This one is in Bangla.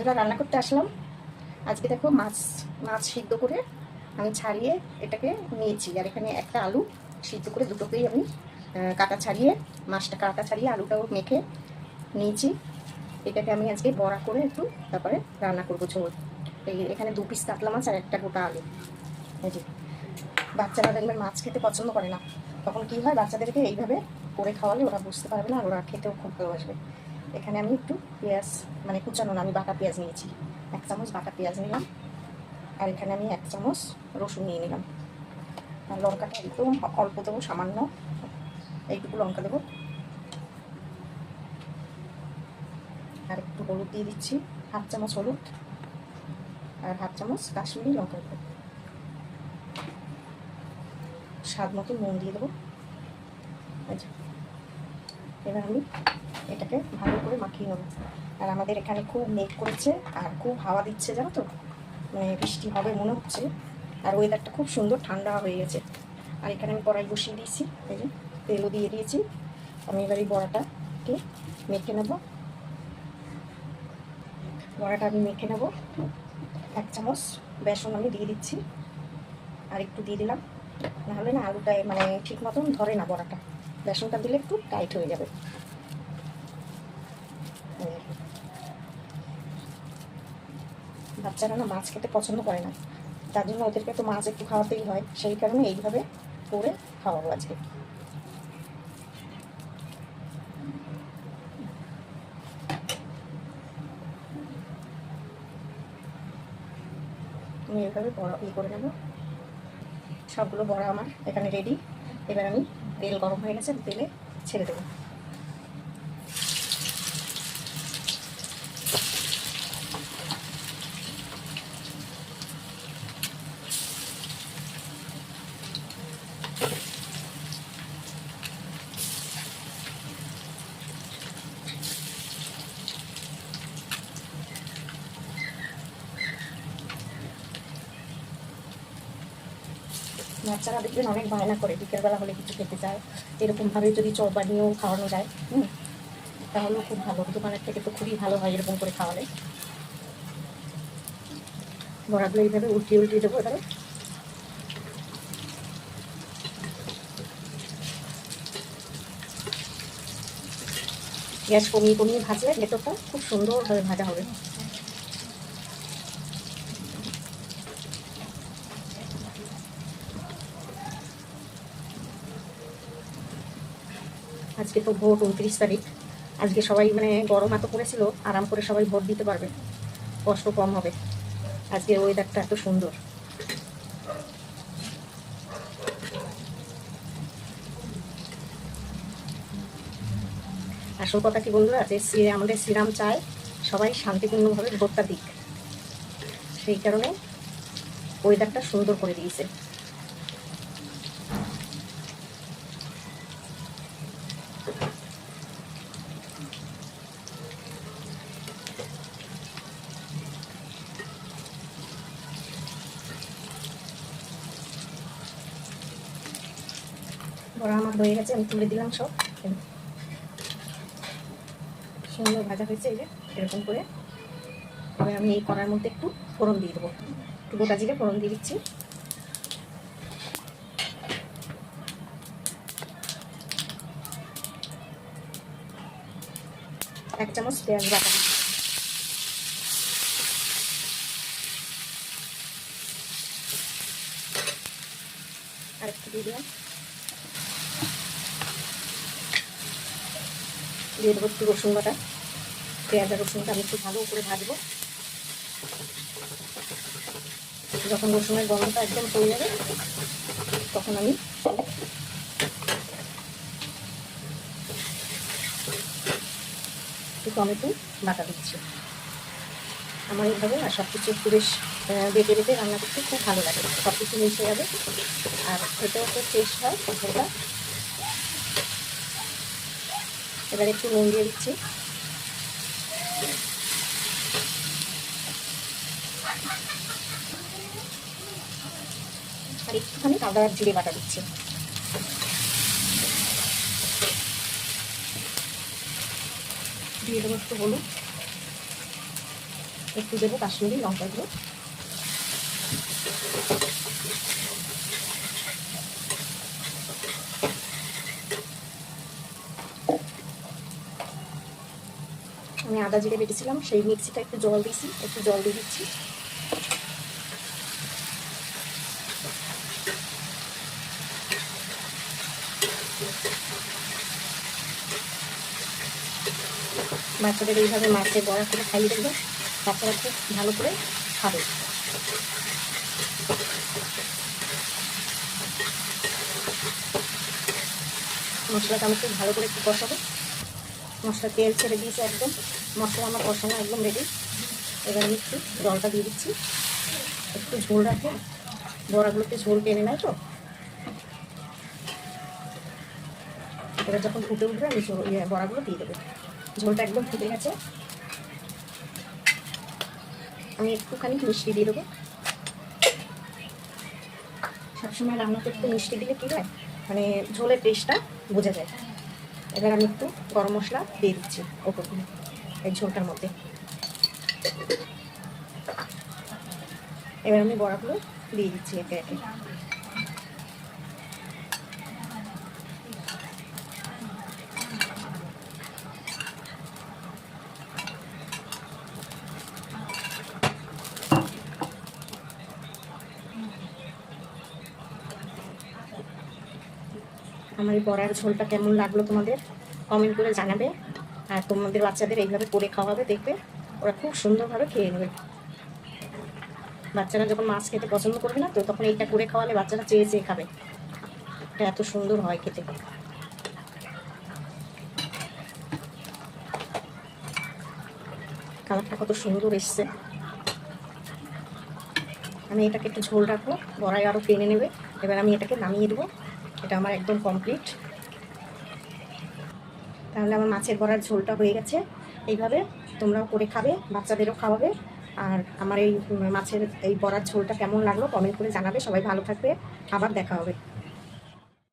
বন্ধুরা, রান্না করতে আসলাম। আজকে দেখো মাছ মাছ সিদ্ধ করে আমি ছাড়িয়ে এটাকে নিয়েছি। আর এখানে একটা আলু সিদ্ধ করে দুটোকেই আমি কাটা ছাড়িয়ে, মাছটা কাটা ছাড়িয়ে আলুটাও মেখে নিয়েছি। এটাকে আমি আজকে বড়া করে একটু তারপরে রান্না করবো ঝোল। এখানে 2 পিস কাতলা মাছ আর একটা গোটা আলু। এই যে বাচ্চারা দেখবেন মাছ খেতে পছন্দ করে না, তখন কি হয়, বাচ্চাদেরকে এইভাবে করে খাওয়ালে ওরা বুঝতে পারবে না আর ওরা খেতেও খুব ভালোবাসবে। এখানে আমি একটু পেঁয়াজ, মানে কুচানো না, আমি বাটা পেঁয়াজ নিয়েছি। 1 চামচ বাটা পেঁয়াজ নিলাম। আর এখানে আমি 1 চামচ রসুন নিয়ে নিলাম। আর লঙ্কাটা একটু অল্প দেবো, সামান্য এইটুকু লঙ্কা দেবো। আর একটু হলুদ দিয়ে দিচ্ছি, 1/2 চামচ হলুদ। আর 1/2 চামচ কাশ্মীরি লঙ্কা দেবো। স্বাদ মতো নুন দিয়ে দেবো। আচ্ছা, এবার আমি এটাকে ভালো করে মাখিয়ে নেবো। আর আমাদের এখানে খুব মেঘ করেছে আর খুব হাওয়া দিচ্ছে, জানো তো, মানে বৃষ্টি হবে মনে হচ্ছে। আর ওয়েদারটা খুব সুন্দর ঠান্ডা হয়ে গেছে। আর এখানে আমি কড়াই বসিয়ে দিয়েছি, এই যে তেলও দিয়ে দিয়েছি। আমি এবার এই বড়াটাকে মেখে নেব। বড়াটা আমি মেখে নেব। 1 চামচ বেসন আমি দিয়ে দিচ্ছি, আর একটু দিয়ে দিলাম, নাহলে না আলুটায় মানে ঠিক মতন ধরে না বড়াটা। বেসনটা দিলে একটু টাইট হয়ে যাবে। বাচ্চারা না মাছ খেতে পছন্দ করে না, তার জন্য ওদেরকে তো মাছ একটু খাওয়াতেই হয়, সেই কারণে এইভাবে করে খাওয়াবো আজকে। আমি এইভাবে বড়া করে নেব। সবগুলো বড়া আমার এখানে রেডি। এবার আমি তেল গরম হয়ে গেছে, তেলে ছেড়ে দেবো। বাচ্চারা দেখবেন অনেক বায়না করে, বিকেলবেলা হলে কিছু খেতে চায়। এরকমভাবে যদি চপ বানিয়েও খাওয়ানো যায় তাহলেও খুব ভালো। দোকানের থেকে তো খুবই ভালো হয় এরকম করে খাওয়ালে। বড়াগুলো এইভাবে উল্টিয়ে দেবো এবারে। গ্যাস কমিয়ে ভাজলে ভেতরটা খুব সুন্দরভাবে ভাজা হবে। আজকে তো ভোট 29 তারিখ। আজকে সবাই মানে গরম এত পড়েছিল, আরাম করে সবাই ভোট দিতে পারবে, কষ্ট কম হবে। আজকে ওয়েদারটা এত সুন্দর। আসল কথা কি বন্ধুরা, যে আমাদের শ্রীরাম চায় সবাই শান্তিপূর্ণভাবে ভোটটা দিক, সেই কারণে ওয়েদারটা সুন্দর করে দিয়েছে। বড়া আমার হয়ে গেছে, আমি তুলে দিলাম সব। সুন্দর ভাজা হয়েছে, এই যে এরকম করে। এবার আমি এই কড়ার মধ্যে একটু ফোড়ন দিয়ে দেবো, একটু গোটা জিরে ফোড়ন দিয়ে দিচ্ছি। এক চামচ পেঁয়াজ বাটা দিচ্ছি। আর একটু দিয়ে দিলাম, দিয়ে দেবো একটু রসুন বাটা। পেঁয়াজ আর রসুনটা আমি একটু ভালো করে ভাজবো। যখন রসুনের গন্ধটা একদম চলে যাবে তখন আমি একটু টমেটো বাটা দিচ্ছি। আমার এইভাবে আর সব কিছু একটু বেশ বেটে বেটে রান্না করতে খুব ভালো লাগে, সব কিছু মিশে যাবে আর এটাও তো টেস্ট হয় ঝোলটা। এবার একটু নুন দিয়ে দিচ্ছি। আর একটুখানি আদা আর জিরে বাটা দিচ্ছি। দিয়ে দেবো একটু হলুদ। একটু দেবো কাশ্মীরি লঙ্কা গুঁড়ো। আমি আদা জিরে বেটেছিলাম, সেই মিক্সিটা একটু জল দিয়েছি, একটু জল দিয়ে দিচ্ছি। বাচ্চাদের এইভাবে মাছের বড়া করে খাইয়ে দেবে, বাচ্চারা খুব ভালো করে খাবে। মশলাটা আমি খুব ভালো করে একটু কষাবো। মশলা তেল ছেড়ে দিয়েছে একদম, মশলা আমার কষানো একদম রেডি। এবার আমি একটু জলটা দিয়ে দিচ্ছি, একটু ঝোল রাখবো, বড়াগুলোতে ঝোল টেনে নেয় তো। এবার যখন ফুটে উঠবে আমি বড়াগুলো দিয়ে দেবো। ঝোলটা একদম ফুটে গেছে, আমি একটুখানি মিষ্টি দিয়ে দেবো। সবসময় রান্না করতে মিষ্টি দিলে কী হয়, মানে ঝোলের টেস্টটা বোঝা যায়। এবার আমি একটু গরম মশলা দিয়ে দিচ্ছি ওপর দিয়ে এই ঝোলটার মধ্যে। এবার আমি বড়াগুলো দিয়ে দিচ্ছি একে একে। আমার এই বড়ার ঝোলটা কেমন লাগলো তোমাদের কমেন্ট করে জানাবে। আর তোমাদের বাচ্চাদের এইভাবে করে খাওয়াবে, দেখবে ওরা খুব সুন্দরভাবে খেয়ে নেবে। বাচ্চারা যখন মাছ খেতে পছন্দ করবে না, তো তখন এইটা করে খাওয়ালে বাচ্চারা চেয়ে চেয়ে খাবে। এটা এত সুন্দর হয় খেতে। কালারটা কত সুন্দর এসছে। আমি এটাকে একটু ঝোল রাখবো, বড়াই আরও টেনে নেবে। এবার আমি এটাকে নামিয়ে দেবো। এটা আমার একদম কমপ্লিট। তাহলে আমার মাছের বড়ার ঝোলটা হয়ে গেছে। এইভাবে তোমরাও করে খাবে, বাচ্চাদেরও খাওয়াবে। আর আমার এই মাছের এই বড়ার ঝোলটা কেমন লাগলো কমেন্ট করে জানাবে। সবাই ভালো থাকবে, আবার দেখা হবে।